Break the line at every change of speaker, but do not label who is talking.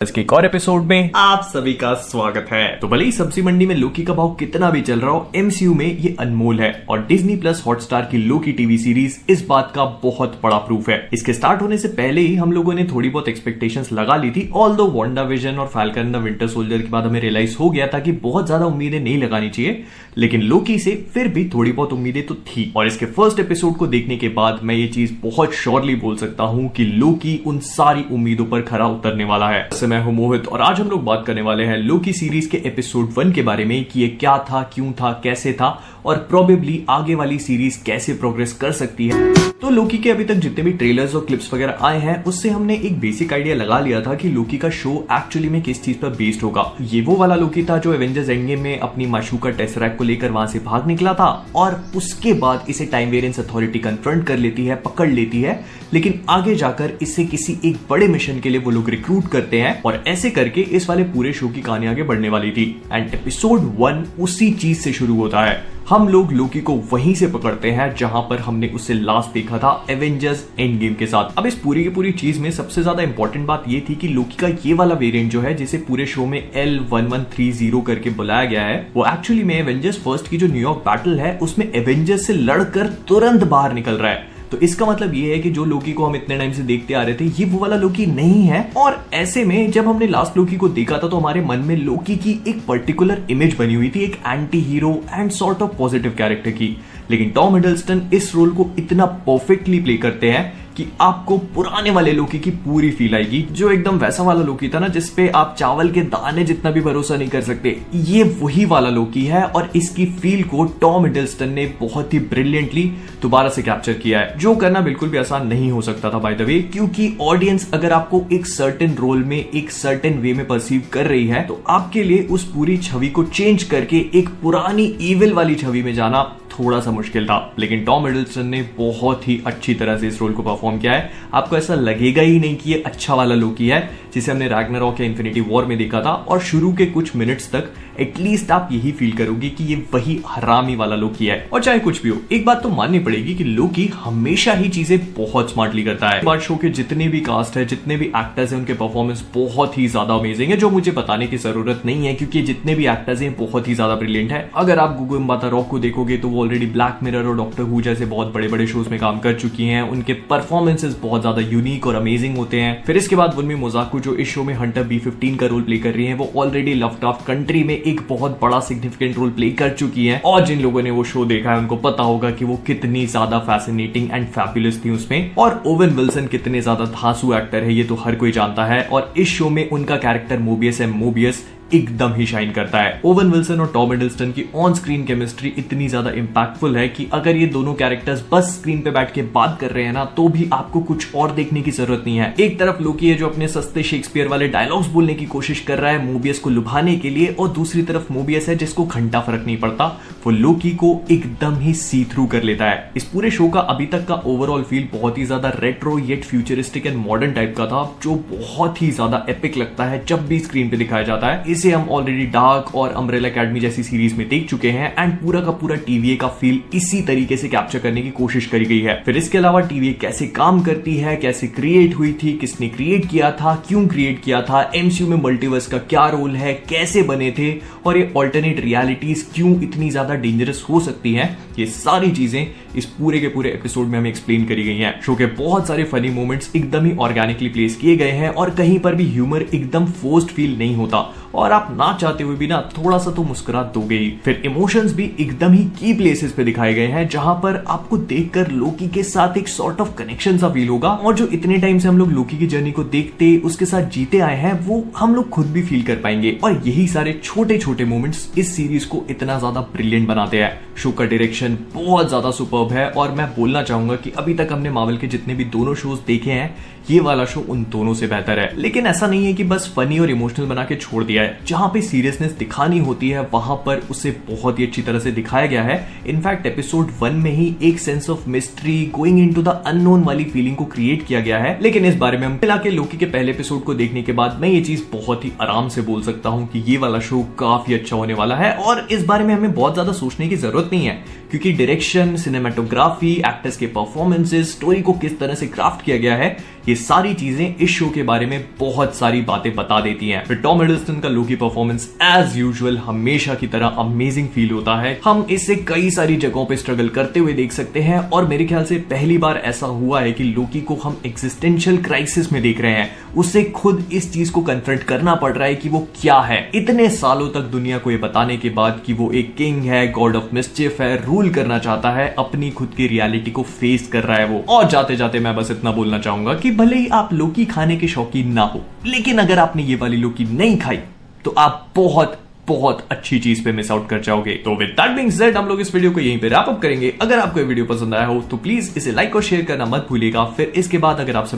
इसके एक और एपिसोड में आप सभी का स्वागत है। तो भले ही सब्जी मंडी में लोकी का भाव कितना भी चल रहा हो, एमसीयू में ये अनमोल है और डिज्नी प्लस हॉटस्टार की लोकी टीवी सीरीज इस बात का बहुत बड़ा प्रूफ है। इसके स्टार्ट होने से पहले ही हम लोगों ने थोड़ी बहुत एक्सपेक्टेशंस लगा ली थी। ऑल्दो वांडाविजन और फाल्कन द विंटर सोल्जर के बाद हमें रियलाइज हो गया था कि बहुत ज्यादा उम्मीदें नहीं लगानी चाहिए, लेकिन लोकी से फिर भी थोड़ी बहुत उम्मीदें तो थी। और इसके फर्स्ट एपिसोड को देखने के बाद मैं ये चीज बहुत श्योरली बोल सकता हूं कि लोकी उन सारी उम्मीदों पर खरा उतरने वाला है। मैं हूं मोहित और आज हम लोग बात करने वाले हैं लोकी सीरीज के एपिसोड 1 के बारे में कि ये क्या था, क्यों था, कैसे था और प्रोबेबली आगे वाली सीरीज कैसे प्रोग्रेस कर सकती है। तो लोकी के अभी तक जितने भी ट्रेलर्स और क्लिप्स वगैरह आए हैं उससे हमने एक बेसिक आइडिया लगा लिया था कि लोकी का शो एक्चुअली में किस चीज पर बेस्ड होगा। ये वो वाला लोकी था जो एवेंजर्स एंड गेम में अपनी माशूका टेसरैक्ट को लेकर वहां से भाग निकला था और उसके बाद इसे टाइम वेरिएंस अथॉरिटी कन्फ्रंट कर लेती है, पकड़ लेती है, लेकिन आगे जाकर इसे किसी एक बड़े मिशन के लिए वो लोग रिक्रूट करते हैं और ऐसे करके इस वाले पूरे शो की कहानी आगे बढ़ने वाली थी। एंड एपिसोड 1 उसी चीज से शुरू होता है। हम लोग लोकी को वहीं से पकड़ते हैं जहां पर हमने उसे लास्ट देखा था एवेंजर्स एंड गेम के साथ। अब इस पूरी की पूरी चीज में सबसे ज्यादा इंपॉर्टेंट बात ये थी कि लोकी का ये वाला वेरिएंट जो है जिसे पूरे शो में L1130 करके बुलाया गया है, वो एक्चुअली में एवेंजर्स फर्स्ट की जो न्यूयॉर्क बैटल है उसमें एवेंजर्स से लड़कर तुरंत बाहर निकल रहा है। तो इसका मतलब ये है कि जो लोकी को हम इतने टाइम से देखते आ रहे थे ये वो वाला लोकी नहीं है। और ऐसे में जब हमने लास्ट लोकी को देखा था तो हमारे मन में लोकी की एक पर्टिकुलर इमेज बनी हुई थी, एक anti hero and sort of positive character की। लेकिन टॉम हिडलस्टन इस रोल को इतना परफेक्टली प्ले करते हैं कि आपको पुराने वाले लोकी की पूरी फील आएगी, जो एकदम वैसा वाला लोकी था ना जिसपे आप चावल के दाने जितना भी भरोसा नहीं कर सकते। ये वही वाला लोकी है और इसकी फील को टॉम हिडलस्टन ने बहुत ही ब्रिलियंटली दोबारा से कैप्चर किया है, जो करना बिल्कुल भी आसान नहीं हो सकता था बाय द वे, क्योंकि ऑडियंस अगर आपको एक सर्टेन रोल में एक सर्टेन वे में परसीव कर रही है तो आपके लिए उस पूरी छवि को चेंज करके एक पुरानी इविल वाली छवि में जाना थोड़ा सा मुश्किल था। लेकिन टॉम हिडलस्टन ने बहुत ही अच्छी तरह से इस रोल को परफॉर्म किया है। आपको ऐसा लगेगा ही नहीं कि ये अच्छा वाला लोकी है जिसे हमने रैग्नारॉक या इन्फिनिटी वॉर में देखा था, और शुरू के कुछ मिनट्स तक एटलीस्ट आप यही फील करोगे कि ये वही हरामी वाला लोकी है। और चाहे कुछ भी हो, एक बात तो माननी पड़ेगी कि लोकी हमेशा ही चीजें बहुत स्मार्टली करता है। बात शो के जितने भी कास्ट है, जितने भी एक्टर्स हैं, उनके परफॉर्मेंस बहुत ही ज्यादा अमेजिंग है, जो मुझे बताने की जरूरत नहीं है क्योंकि जितने भी एक्टर्स हैं बहुत ही ज्यादा ब्रिलियंट है। अगर आप गुगु एम्बाता रॉक को देखोगे तो वो ऑलरेडी ब्लैक मिरर और डॉक्टर हू जैसे बहुत बड़े बड़े शोज में काम कर चुकी हैं। उनके परफॉर्मेंसेस बहुत ज्यादा यूनिक और अमेजिंग होते हैं। फिर इसके बाद वुन्मी मोजाकू जो इस शो में हंटर B15 का रोल प्ले कर रही है, वो ऑलरेडी लवक्राफ्ट कंट्री में एक बहुत बड़ा सिग्निफिकेंट रोल प्ले कर चुकी है और जिन लोगों ने वो शो देखा है उनको पता होगा कि वो कितनी ज्यादा फैसिनेटिंग एंड फैबुलस थी उसमें। और ओवन विल्सन कितने ज्यादा धांसू एक्टर है ये तो हर कोई जानता है, और इस शो में उनका कैरेक्टर मोबियस है, मोबियस एकदम ही शाइन करता है। ओवन विल्सन और टॉम हिडलस्टन की ऑन स्क्रीन केमिस्ट्री इतनी ज्यादा इंपैक्टफुल है कि अगर ये दोनों कैरेक्टर्स बस स्क्रीन पे बैठ के बात कर रहे हैं ना तो भी आपको कुछ और देखने की जरूरत नहीं है। एक तरफ लोकी है जो अपने सस्ते शेक्सपियर वाले डायलॉग्स बोलने की कोशिश कर रहा है मोबियस को लुभाने के लिए, और दूसरी तरफ मोबियस है जिसको घंटा फर्क नहीं पड़ता, वो लोकी को एकदम ही सी थ्रू कर लेता है। इस पूरे शो का अभी तक का ओवरऑल फील बहुत ही ज्यादा retro yet futuristic and modern type का था, जो बहुत ही ज्यादा एपिक लगता है जब भी स्क्रीन पे दिखाया जाता है। इसे हम ऑलरेडी डार्क और अम्ब्रेला एकेडमी जैसी सीरीज में देख चुके हैं एंड पूरा का पूरा टीवीए का फील इसी तरीके से कैप्चर करने की कोशिश करी गई है। फिर इसके अलावा टीवीए कैसे काम करती है, कैसे क्रिएट हुई थी, किसने क्रिएट किया था, क्यों क्रिएट किया था, एमसीयू में मल्टीवर्स का क्या रोल है, कैसे बने थे, और ये ऑल्टरनेट रियलिटीज क्यों इतनी ज्यादा डेंजरस हो सकती हैं, ये सारी चीजें इस पूरे के पूरे एपिसोड में हमें एक्सप्लेन करी गई हैं। शो के बहुत सारे फनी मोमेंट्स एकदम ही ऑर्गेनिकली प्लेस किए गए हैं और कहीं पर भी ह्यूमर एकदम फोर्स्ड फील नहीं होता, और आप ना चाहते हुए भी ना थोड़ा सा तो मुस्कुरा दोगे ही। फिर इमोशंस भी एकदम ही की प्लेसेस पे दिखाए गए हैं जहां पर आपको देखकर लोकी के साथ एक सॉर्ट ऑफ कनेक्शन सा फील होगा, और जो इतने टाइम से हम लोग लोकी की जर्नी को देखते उसके साथ जीते आए हैं वो हम लोग खुद भी फील कर पाएंगे। और यही सारे छोटे छोटे मोमेंट्स इस सीरीज को इतना ज्यादा ब्रिलियंट बनाते हैं। शो का डायरेक्शन बहुत ज्यादा सुपर्ब है और मैं बोलना चाहूंगा कि अभी तक हमने मार्वल के जितने भी दोनों शोज देखे हैं ये वाला शो उन दोनों से बेहतर है। लेकिन ऐसा नहीं है कि बस फनी और इमोशनल बना के छोड़ दिया है, जहां पे सीरियसनेस दिखानी होती है वहां पर उसे बहुत ही अच्छी तरह से दिखाया गया है। इनफैक्ट एपिसोड 1 में ही एक sense of mystery, going into the unknown वाली फीलिंग को क्रिएट किया गया है। लेकिन इस बारे में हम मिला के लोकी के पहले एपिसोड को देखने के बाद मैं ये चीज बहुत ही आराम से बोल सकता हूं कि ये वाला शो काफी अच्छा होने वाला है, और इस बारे में हमें बहुत ज्यादा सोचने की जरूरत नहीं है क्योंकि डायरेक्शन, सिनेमेटोग्राफी, एक्टर्स के परफॉर्मेंसेस, स्टोरी को किस तरह से क्राफ्ट किया गया है ये सारी चीजें इस शो के बारे में बहुत सारी बातें बता देती हैं। फिर टॉम हिडलस्टन का लोकी परफॉर्मेंस एज यूजुअल हमेशा की तरह अमेजिंग फील होता है। हम इससे कई सारी जगहों पे स्ट्रगल करते हुए देख सकते हैं और मेरे ख्याल से पहली बार ऐसा हुआ है कि लोकी को हम एग्जिस्टेंशियल क्राइसिस में देख रहे हैं। उसे खुद इस चीज को कन्फ्रंट करना पड़ रहा है कि वो क्या है। इतने सालों तक दुनिया को ये बताने के बाद कि वो एक किंग है, गॉड ऑफ मिस्चिफ है, रूल करना चाहता है, अपनी खुद की रियलिटी को फेस कर रहा है वो। और जाते जाते मैं बस इतना बोलना चाहूंगा कि भले ही आप लोकी खाने के शौकीन ना हो, लेकिन अगर आपने ये वाली लोकी नहीं खाई तो आप बहुत बहुत अच्छी चीज पे मिस आउट कर जाओगे। तो विद दैट बीइंग सेड हम लोग इस वीडियो को यहीं पे रैप अप करेंगे। अगर आपको ये वीडियो पसंद आया हो तो प्लीज इसे लाइक और शेयर करना मत भूलिएगा। फिर इसके बाद अगर आपसे